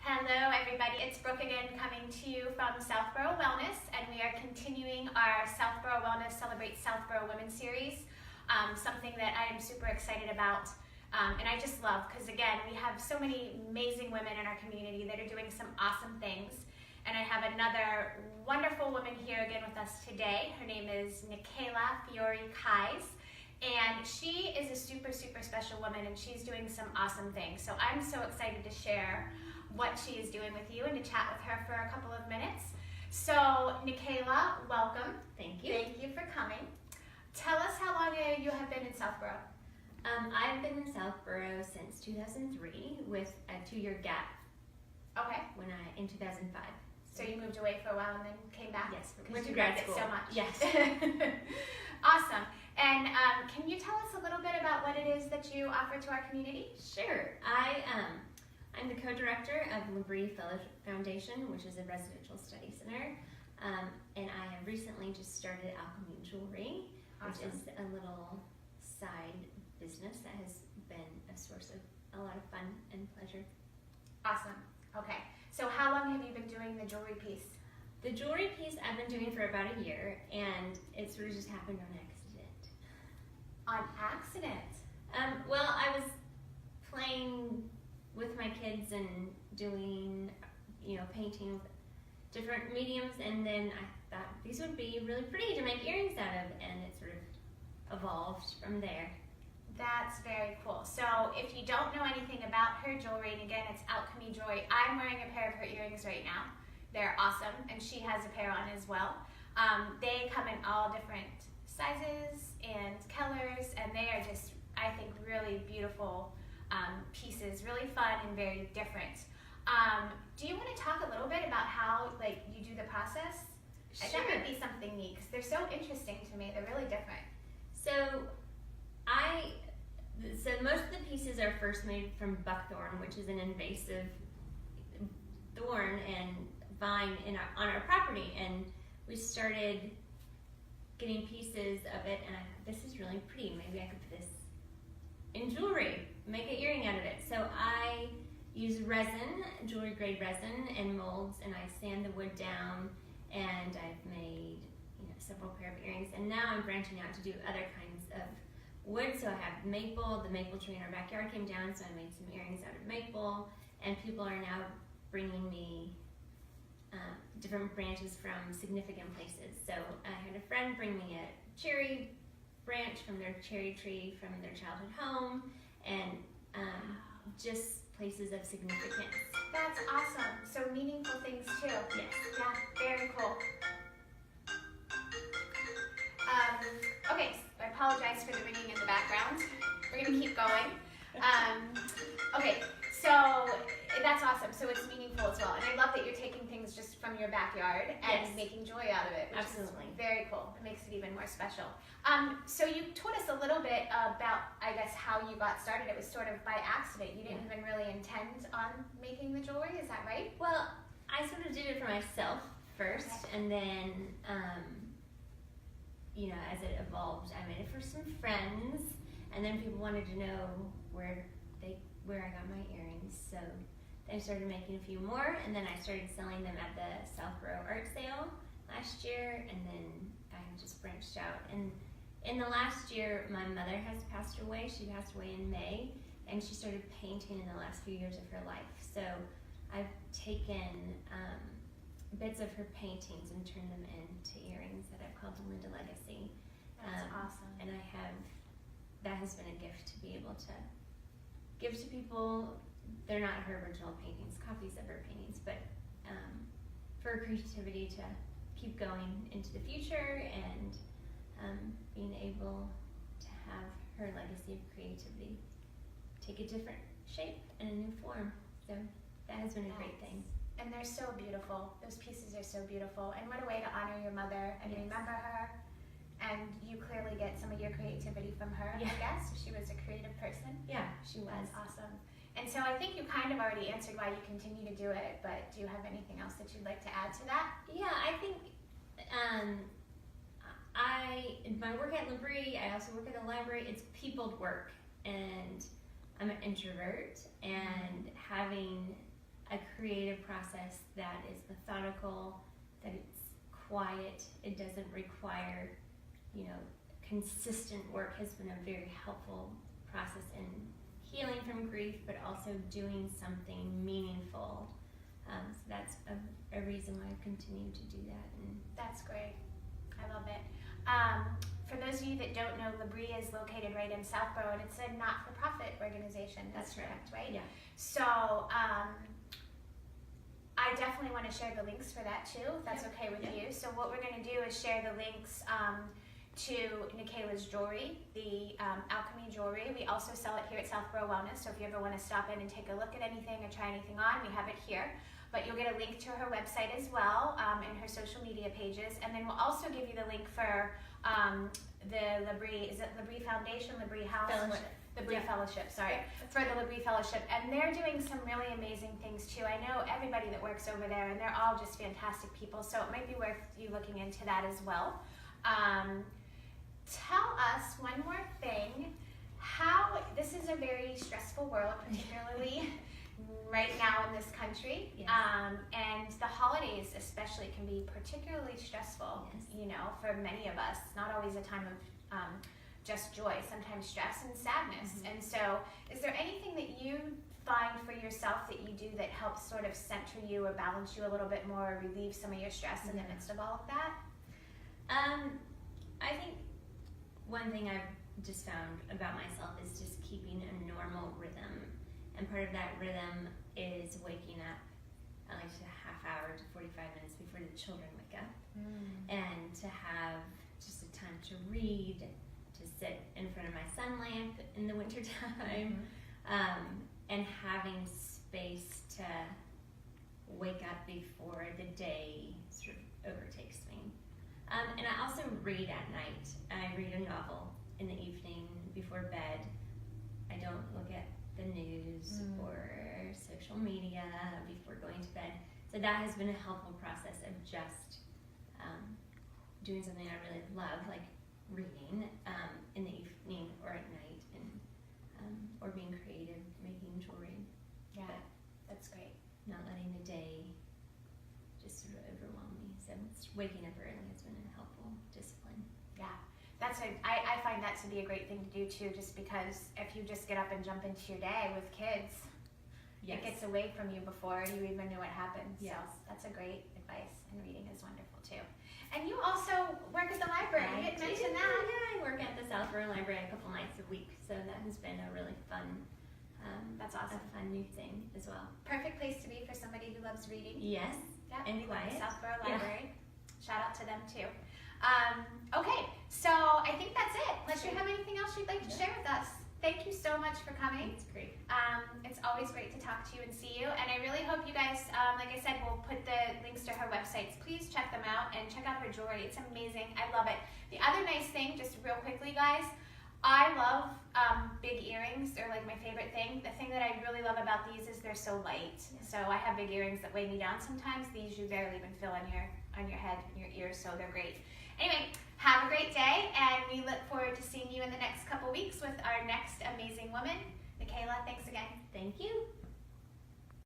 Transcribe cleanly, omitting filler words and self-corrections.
Hello everybody, it's Brooke again coming to you from Southborough Wellness, and we are continuing our Southborough Wellness Celebrate Southborough Women series, something that I am super excited about, and I just love because again we have so many amazing women in our community that are doing some awesome things, and I have another wonderful woman here again with us today. Her name is Nickaela Kais. And she is a super special woman, and she's doing some awesome things. So I'm so excited to share what she is doing with you and to chat with her for a couple of minutes. So Nickaela, welcome. Thank you. Thank you for coming. Tell us how long you have been in Southborough. I've been in Southborough since 2003 with a 2-year gap. Okay. In 2005. So you moved away for a while and then came back? Yes, Because went you to grad loved it school. so much. Yes. Awesome. And can you tell us a little bit about what it is that you offer to our community? Sure. I'm the co-director of Labrie Fellowship Foundation, which is a residential study center. And I have recently just started Alchemy Jewelry, which is a little side business that has been a source of a lot of fun and pleasure. Awesome. Okay. So how long have you been doing the jewelry piece? The jewelry piece I've been doing for about a year, and it sort of just happened on accident. On accident? Well, I was playing with my kids and doing, painting with different mediums, and then I thought these would be really pretty to make earrings out of, and it sort of evolved from there. That's very cool. So if you don't know anything about her jewelry, and again, it's Alchemy Jewelry. I'm wearing a pair of her earrings right now. They're awesome, and she has a pair on as well. They come in all different sizes and colors, and they are just, I think, really beautiful pieces, really fun and very different. Do you want to talk a little bit about how you do the process? Sure. That would be something neat because they're so interesting to me. They're really different. So most of the pieces are first made from buckthorn, which is an invasive thorn and vine on our property, and we started getting pieces of it, and I thought, this is really pretty. Maybe I could put this in jewelry, make an earring out of it. So I use resin, jewelry grade resin, and molds, and I sand the wood down, and I've made several pair of earrings, and now I'm branching out to do other kinds of wood. So I have maple. The maple tree in our backyard came down, so I made some earrings out of maple, and people are now bringing me different branches from significant places. So I had a friend bring me a cherry branch from their cherry tree from their childhood home, and just places of significance. That's awesome. So meaningful things too. Yes. Yeah, very cool. Okay, I apologize for the ringing in the background. We're going to keep going. Okay, so that's awesome. So it's meaningful as well. And I love that you're taking things just from your backyard and making joy out of it, which Absolutely. is very cool. It makes it even more special. So you told us a little bit about, I guess, how you got started. It was sort of by accident. You didn't even really intend on making the jewelry. Is that right? Well, I sort of did it for myself first, and then as it evolved, I made it for some friends, and then people wanted to know where I got my earrings, so then I started making a few more, and then I started selling them at the Southborough Art Sale last year, and then I just branched out. And in the last year, my mother has passed away. She passed away in May, and she started painting in the last few years of her life. So I've taken bits of her paintings and turned them into earrings that I've called the Linda Legacy. That's awesome. And that has been a gift to be able to give to people. They're not her original paintings, copies of her paintings, but for creativity to keep going into the future and being able to have her legacy of creativity take a different shape and a new form. So that has been a great thing. And they're so beautiful. Those pieces are so beautiful. And what a way to honor your mother and remember her. And you clearly get some of your creativity from her, I guess. She was a creative person. Yeah, she was. That's awesome. And so I think you kind of already answered why you continue to do it, but do you have anything else that you'd like to add to that? Yeah, I think my work at Labrie, I also work at the library. It's peopled work, and I'm an introvert, and having a creative process that is methodical, that it's quiet, it doesn't require, consistent work has been a very helpful process in healing from grief, but also doing something meaningful. So that's a reason why I've continued to do that. And that's great. I love it. For those of you that don't know, Labrie is located right in Southborough, and it's a not-for-profit organization. That's correct, right? Yeah. So I definitely want to share the links for that too, if that's okay with you. So what we're going to do is share the links to Nickaela's jewelry, the Alchemy jewelry. We also sell it here at Southborough Wellness, so if you ever want to stop in and take a look at anything or try anything on, we have it here. But you'll get a link to her website as well, and her social media pages. And then we'll also give you the link for the Labrie, is it Labrie Foundation, Labrie House? Fellowship. Labrie Fellowship, sorry. For the Labrie Fellowship. And they're doing some really amazing things too. I know everybody that works over there, and they're all just fantastic people, so it might be worth you looking into that as well. Tell us one more thing, how, this is a very stressful world, particularly right now in this country, yes. And the holidays especially can be particularly stressful, yes. For many of us. It's not always a time of just joy, sometimes stress and sadness. Mm-hmm. And so is there anything that you find for yourself that you do that helps sort of center you or balance you a little bit more, or relieve some of your stress in the midst of all of that? I think one thing I've just found about myself is just keeping a normal rhythm. And part of that rhythm is waking up at least a half hour to 45 minutes before the children wake up. And to have just a time to read, to sit in front of my sun lamp in the wintertime, and having space to wake up before the day sort of overtakes me. And I also read at night. I read a novel in the evening before bed. I don't look at the news or social media before going to bed. So that has been a helpful process of just doing something I really love, like reading in the evening or at night, and or being creative, making jewelry. Yeah, that's great. Not letting the day just sort of overwhelm me. So waking up early has been a helpful discipline. Yeah, I find that to be a great thing to do too, just because if you just get up and jump into your day with kids, yes. It gets away from you before you even know what happens. Yes. So that's a great advice, and reading is wonderful too. And you also work at the library. You didn't mention that. Yeah, I work at the Southborough Library a couple nights a week, so that has been a really fun, that's awesome. a fun new thing as well. Perfect place to be for somebody who loves reading. Yes, Yeah, and quiet. Southborough Yeah. Library. Shout out to them too. Okay, so I think that's it. Unless you have anything else you'd like to share with us. Thank you so much for coming. It's great. It's always great to talk to you and see you. And I really hope you guys, like I said, we'll put the links to her websites. Please check them out and check out her jewelry. It's amazing. I love it. The other nice thing, just real quickly, guys, I love big earrings. They're like my favorite thing. The thing that I really love about these is they're so light. So I have big earrings that weigh me down sometimes. These you barely even feel on your head and your ears, so they're great. Anyway, have a great day, and we look forward to seeing you in the next couple weeks with our next amazing woman. Nickaela, thanks again. Thank you.